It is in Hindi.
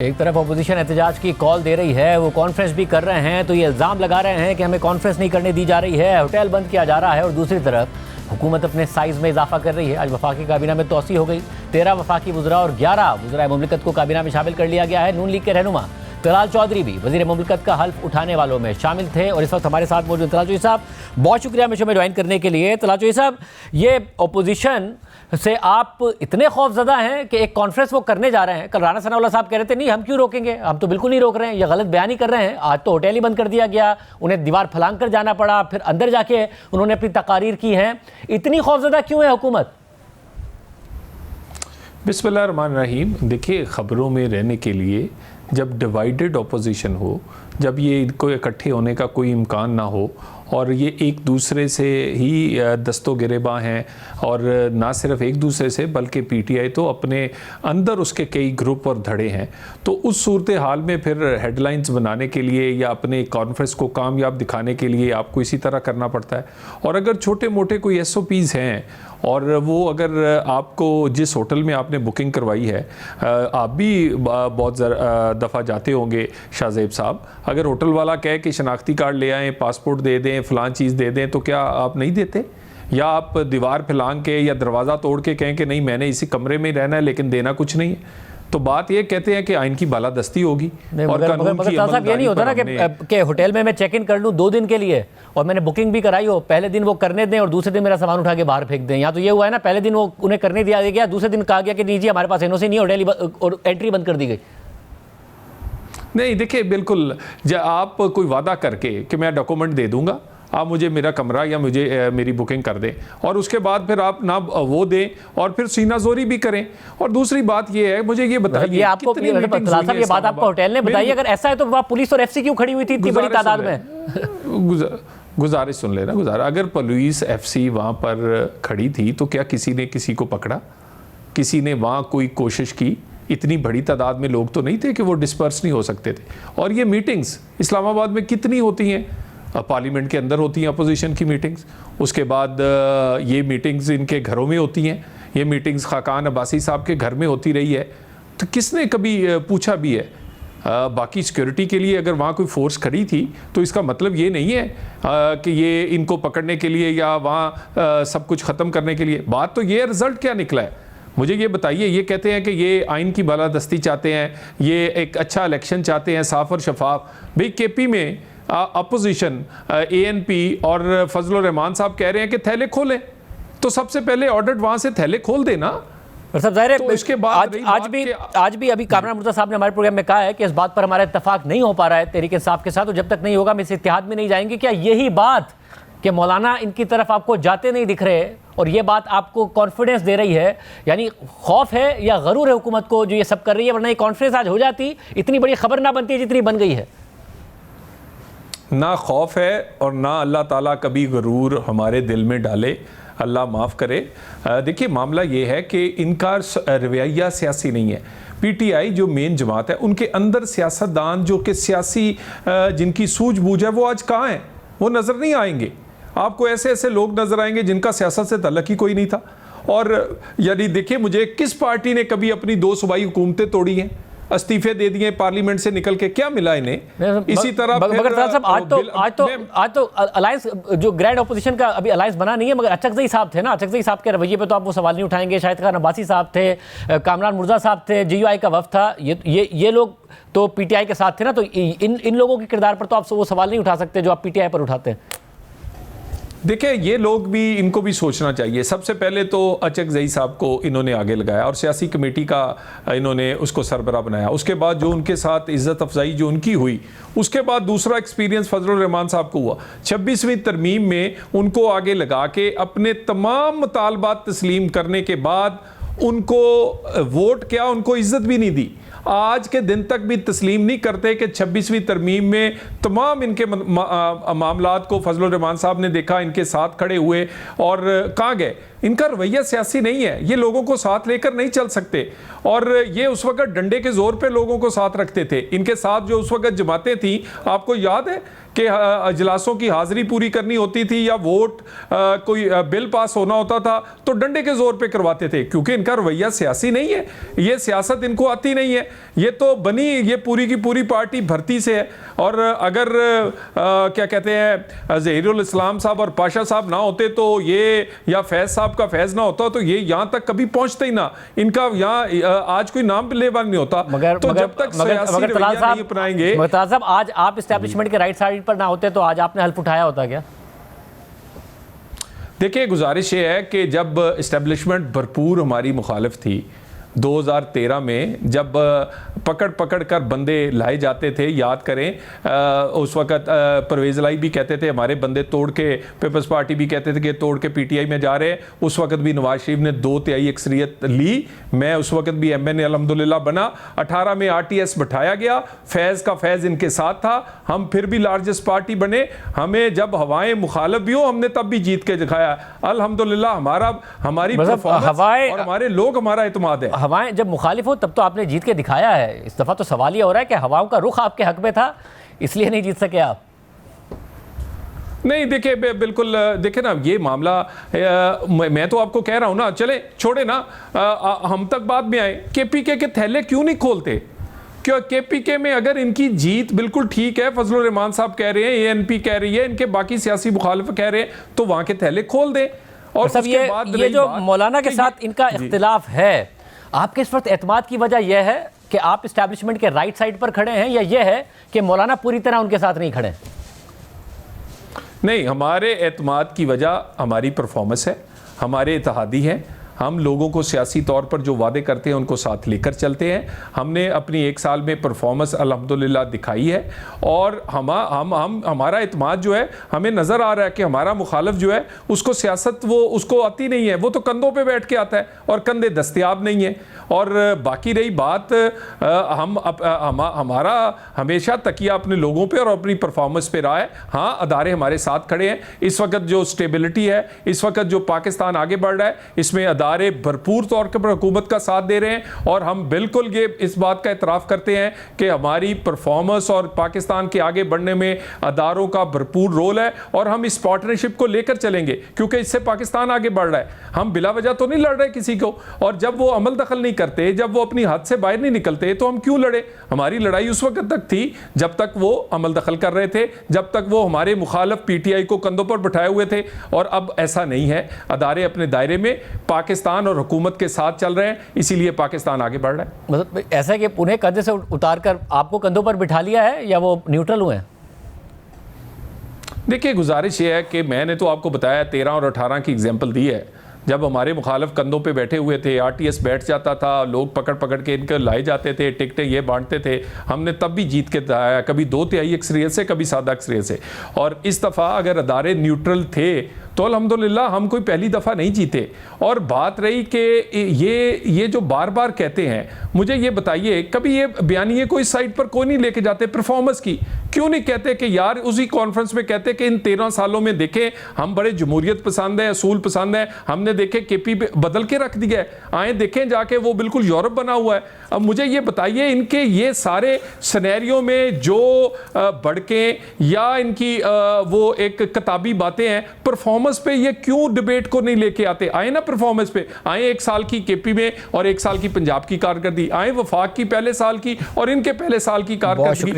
एक तरफ अपोजिशन एहतजाज की कॉल दे रही है, वो कॉन्फ्रेंस भी कर रहे हैं तो ये इल्ज़ाम लगा रहे हैं कि हमें कॉन्फ्रेंस नहीं करने दी जा रही है, होटल बंद किया जा रहा है। और दूसरी तरफ हुकूमत अपने साइज़ में इजाफा कर रही है। आज वफाकी काबीना में तोसी हो गई, 13 वफाकी वज़रा और 11 वज़रा मुमलिकत को काबीना में शामिल कर लिया गया है। नून लीग के रहनुमा तलाल चौधरी भी वज़ीर मुमलिकत का हल्फ उठाने वालों में शामिल थे और इस वक्त हमारे साथ मौजूद। तलाल चौधरी साहब, बहुत शुक्रिया मिशन में ज्वाइन करने के लिए। तलाल चौधरी साहब, ये अपोजिशन से आप इतने खौफजदा हैं कि एक कॉन्फ्रेंस वो करने जा रहे हैं। कल राना सनाउल्लाह साहब कह रहे थे नहीं हम क्यों रोकेंगे, हम तो बिल्कुल नहीं रोक रहे हैं, ये गलत बयानी कर रहे हैं। आज तो होटल ही बंद कर दिया गया, उन्हें दीवार फलांग कर जाना पड़ा, फिर अंदर जाके उन्होंने अपनी तकारीर की हैं। इतनी खौफजदा क्यों है हुकूमत? बिस्मिल्लाहिर्रहमानिर्रहीम। देखिए, ख़बरों में रहने के लिए जब डिवाइडेड अपोजिशन हो, जब ये इनको इकट्ठे होने का कोई इम्कान ना हो और ये एक दूसरे से ही दस्तो गिरेबां हैं, और ना सिर्फ एक दूसरे से बल्कि पीटीआई तो अपने अंदर उसके कई ग्रुप और धड़े हैं, तो उस सूरत हाल में फिर हेडलाइंस बनाने के लिए या अपने कॉन्फ्रेंस को कामयाब दिखाने के लिए आपको इसी तरह करना पड़ता है। और अगर छोटे मोटे कोई SOPs हैं और वो अगर आपको जिस होटल में आपने बुकिंग करवाई है, आप भी बहुत दफ़ा जाते होंगे शाहज़ेब साहब, अगर होटल वाला कहे कि शनाख्ती कार्ड ले आएँ, पासपोर्ट दे दें, फ़लाँ चीज़ दे दें, तो क्या आप नहीं देते? या आप दीवार फैलांग के या दरवाज़ा तोड़ के कहें कि नहीं मैंने इसी कमरे में रहना है लेकिन देना कुछ नहीं है? तो बात ये कहते हैं कि आइन की बालादस्ती होगी और कानून की ये नहीं होता ना कि होटल में मैं चेक इन कर लूँ 2 दिन के लिए और मैंने बुकिंग भी कराई हो, पहले दिन वो करने दें और दूसरे दिन मेरा सामान उठा के बाहर फेंक दें। या तो ये हुआ है ना, पहले दिन वो उन्हें करने दिया गया, दूसरे दिन कहा गया कि नहीं जी हमारे पास NOC नहीं, होटल और एंट्री बंद कर दी गई। नहीं, देखिए, बिल्कुल जब आप कोई वादा करके कि मैं डॉक्यूमेंट दे दूंगा, आप मुझे मेरा कमरा या मुझे मेरी बुकिंग कर दें, और उसके बाद फिर आप ना वो दें और फिर सीना जोरी भी करें। और दूसरी बात ये है, मुझे ये बताइए, आपको ये बात आपको होटल ने बताई, अगर ऐसा है तो वहाँ पुलिस और FC क्यों खड़ी हुई थी इतनी बड़ी तादाद में? गुजारिश सुन लेना, अगर पुलिस FC वहाँ पर खड़ी थी तो क्या किसी ने किसी को पकड़ा? किसी ने वहाँ कोई कोशिश की? इतनी बड़ी तादाद में लोग तो नहीं थे कि वो डिस्पर्स नहीं हो सकते थे। और ये मीटिंग्स इस्लामाबाद में कितनी होती हैं, पार्लियामेंट के अंदर होती हैं अपोजिशन की मीटिंग्स, उसके बाद ये मीटिंग्स इनके घरों में होती हैं, ये मीटिंग्स खाकान अब्बासी साहब के घर में होती रही है। तो किसने कभी पूछा भी है? बाकी सिक्योरिटी के लिए अगर वहाँ कोई फोर्स खड़ी थी तो इसका मतलब ये नहीं है कि ये इनको पकड़ने के लिए या वहाँ सब कुछ ख़त्म करने के लिए। बात तो ये, रिज़ल्ट क्या निकला है मुझे ये बताइए। ये कहते हैं कि ये आइन की बालादस्ती चाहते हैं, ये एक अच्छा इलेक्शन चाहते हैं, साफ और शफाफ। भाई KP में अपोजिशन ANP और फजलुर रहमान साहब कह रहे हैं कि थैले खोलें, तो सबसे पहले ऑर्डर वहाँ से थैले खोल देना। और सब जाहिर है तो इसके बाद आज भी अभी कामरान मुर्तज़ा साहब ने हमारे प्रोग्राम में कहा है कि इस बात पर हमारा इत्तेफाक नहीं हो पा रहा है तहरीक इंसाफ के साथ, और जब तक नहीं होगा हम इस इत्तेहाद में नहीं जाएंगे। क्या यही बात कि मौलाना इनकी तरफ आपको जाते नहीं दिख रहे और ये बात आपको कॉन्फिडेंस दे रही है, यानी खौफ है या गरूर है हुकूमत को जो ये सब कर रही है? वरना ये कॉन्फ्रेंस आज हो जाती, इतनी बड़ी खबर ना बनती जितनी बन गई है। ना खौफ है और ना अल्लाह ताला कभी गरूर हमारे दिल में डाले, अल्लाह माफ़ करे। देखिए, मामला ये है कि इनका रवैया सियासी नहीं है। PTI जो मेन जमात है उनके अंदर सियासतदान जो कि सियासी जिनकी सूझबूझ है वो आज कहाँ हैं? वो नज़र नहीं आएंगे। आपको ऐसे ऐसे लोग नज़र आएंगे जिनका सियासत से तल्लुक़ ही कोई नहीं था। और यानी देखिए, मुझे किस पार्टी ने कभी अपनी 2 सूबाई हुकूमतें तोड़ी हैं, इस्तीफे दे दिए पार्लियामेंट से निकल के, क्या मिला इन्हें? इसी तरह आज तो अलायंस जो ग्रैंड अपोजिशन का अभी अलायंस बना नहीं है, मगर अचकज़ई साहब थे ना, अचकज़ई साहब के रवैये पे तो आप वो सवाल नहीं उठाएंगे। शाहिद खान अब्बासी साहब थे, कामरान मुर्तज़ा साहब थे, GUI का वफ़द था, ये लोग तो PTI के साथ थे ना, तो इन लोगों के किरदार पर तो आप वो सवाल नहीं उठा सकते जो आप PTI पर उठाते हैं। देखिए, ये लोग भी, इनको भी सोचना चाहिए। सबसे पहले तो अचकज़ई साहब को इन्होंने आगे लगाया और सियासी कमेटी का इन्होंने उसको सरबराह बनाया। उसके बाद जो उनके साथ इज़्ज़त अफजाई जो उनकी हुई, उसके बाद दूसरा एक्सपीरियंस फजलुर रहमान साहब को हुआ। 26वीं तरमीम में उनको आगे लगा के अपने तमाम मुतालबात तस्लीम करने के बाद उनको वोट क्या, उनको इज़्ज़त भी नहीं दी। आज के दिन तक भी तस्लीम नहीं करते कि 26वीं तरमीम में तमाम इनके मामलात को फजलुर रहमान साहब ने देखा, इनके साथ खड़े हुए और कहाँ गए? इनका रवैया सियासी नहीं है, ये लोगों को साथ लेकर नहीं चल सकते। और ये उस वक्त डंडे के जोर पे लोगों को साथ रखते थे। इनके साथ जो उस वक्त जमातें थी, आपको याद है कि अजलासों की हाजिरी पूरी करनी होती थी या वोट कोई बिल पास होना होता था तो डंडे के जोर पे करवाते थे, क्योंकि इनका रवैया सियासी नहीं है, ये सियासत इनको आती नहीं है। ये तो बनी ये पूरी की पूरी पार्टी भर्ती से है। और अगर क्या कहते हैं ज़हीरुल इस्लाम साहब और पाशा साहब ना होते तो ये, या फैज़ साहब का फैज़ ना होता तो ये यहाँ तक कभी पहुँचते ही ना, इनका यहाँ आज कोई नाम लेवा नहीं होता। तो जब तक सियासी रवैया नहीं अपनाएंगे। साहब, आज आप इस्टेब्लिशमेंट के राइट साइड पर ना होते तो आज आपने हल्फ उठाया होता क्या? देखिए, गुजारिश ये है कि जब इस्टेब्लिशमेंट भरपूर हमारी मुखालिफ थी 2013 में, जब पकड़ पकड़ कर बंदे लाए जाते थे, याद करें उस वक़्त परवेज़ लाई भी कहते थे हमारे बंदे तोड़ के, पीपल्स पार्टी भी कहते थे कि तोड़ के पीटीआई में जा रहे हैं। उस वक़्त भी नवाज शरीफ ने 2/3 अक्सरियत ली, मैं उस वक़्त भी MNA अल्हम्दुलिल्लाह बना। 18 में RTS बैठाया गया, फैज़ का फैज़ इनके साथ था, हम फिर भी लार्जेस्ट पार्टी बने। हमें जब हवाएं मुखालिफ भी हो, हमने तब भी जीत के दिखाया अल्हम्दुलिल्लाह। हमारी परफॉर्मेंस और हमारे लोग, हमारा एतमाद है। हवाएं जब मुखालिफ हो तब तो आपने जीत के दिखाया है। इस दफा तो सवाल ये हो रहा है कि हवाओं का रुख आपके हक में था, इसलिए नहीं जीत सके आप। नहीं, देखिए बिल्कुल, देखिए ना ये मामला, मैं तो आपको कह रहा हूं ना, चले छोड़े ना, हम तक बाद में आए। KPK के थैले क्यों नहीं खोलते? क्यों KPK में अगर इनकी जीत बिल्कुल ठीक है, फजलुर रहमान साहब कह रहे हैं, ANP कह रही है, इनके बाकी सियासी मुखालिफ कह रहे हैं, तो वहां के थैले खोल दें। और सब ये जो मौलाना के साथ इनका इख्तिलाफ है, आपके इस वक्त एतमाद की वजह यह है कि आप इस्टेब्लिशमेंट के राइट साइड पर खड़े हैं, या यह है कि मौलाना पूरी तरह उनके साथ नहीं खड़े? नहीं, हमारे एतमाद की वजह हमारी परफॉर्मेंस है, हमारे इत्तेहादी हैं। हम लोगों को सियासी तौर पर जो वादे करते हैं उनको साथ लेकर चलते हैं। हमने अपनी 1 साल में परफॉर्मेंस अल्हम्दुलिल्लाह दिखाई है। और हमारा इत्माद जो है, हमें नज़र आ रहा है कि हमारा मुखालिफ जो है उसको सियासत वो उसको आती नहीं है, वो तो कंधों पे बैठ के आता है और कंधे दस्तयाब नहीं है। और बाकी रही बात, हमारा हमेशा तकिया अपने लोगों पे और अपनी परफॉर्मेंस पे रहा है। हाँ, अदारे हमारे साथ खड़े हैं। इस वक्त जो स्टेबिलिटी है, इस वक्त जो पाकिस्तान आगे बढ़ रहा है, इसमें अदारे भरपूर तौर पर हुकूमत का साथ दे रहे हैं। और हम बिल्कुल ये इस बात का इतराफ़ करते हैं कि हमारी परफॉर्मेंस और पाकिस्तान के आगे बढ़ने में अदारों का भरपूर रोल है। और हम इस पार्टनरशिप को लेकर चलेंगे, क्योंकि इससे पाकिस्तान आगे बढ़ रहा है। हम बिला वजह तो नहीं लड़ रहे किसी को, और जब वो अमल दखल नहीं करते, जब वो अपनी हद से बाहर नहीं निकलते, तो हम क्यों लड़े? हमारी लड़ाई उस वक्त तक थी जब तक वो अमल दखल कर रहे थे, जब तक वो हमारे मुखालिफ PTI को कंधों पर बिठाए हुए थे। और अब ऐसा नहीं है, अदारे अपने दायरे में पाकिस्तान और हुकूमत के साथ चल रहे हैं, इसीलिए पाकिस्तान आगे बढ़ रहा है। मतलब ऐसा है कि उन्हें कंधे से उतार कर आपको कंधों पर बिठा लिया है, या वो न्यूट्रल हुए हैं? देखिए, गुजारिश ये है कि मैंने तो आपको बताया 13 और 18 की एग्जाम्पल दी है। जब हमारे मुखालिफ कंधों पे बैठे हुए थे, RTS बैठ जाता था, लोग पकड़ पकड़ के इनके लाए जाते थे, टिकटें ये बांटते थे, हमने तब भी जीत के दिखाया, कभी 2/3 अक्सरियत से, कभी सादा अक्सरियत से। और इस दफ़ा अगर अदारे न्यूट्रल थे तो अल्हम्दुलिल्लाह हम कोई पहली दफ़ा नहीं जीते। और बात रही कि ये जो बार बार कहते हैं, मुझे ये बताइए, कभी ये बयानिए को इस साइड पर कोई नहीं लेके जाते परफॉर्मेंस की? क्यों नहीं कहते कि यार, उसी कॉन्फ्रेंस में कहते कि इन 13 सालों में देखें हम बड़े जमहूरियत पसंद है, असूल पसंद है, हमने देखे KP बदल के रख दिया है, आए देखें जाके वो बिल्कुल यूरोप बना हुआ है। अब मुझे ये बताइए, इनके ये सारे सिनेरियो में जो बढ़के या इनकी वो एक किताबी बातें हैं, परफॉर्मेंस पे ये क्यों डिबेट को नहीं लेके आते? आए ना परफॉर्मेंस पे, आए 1 साल की KP में और 1 साल की पंजाब की कारकर्दगी, आए वफाक की पहले साल की और इनके पहले साल की कारकर्दगी।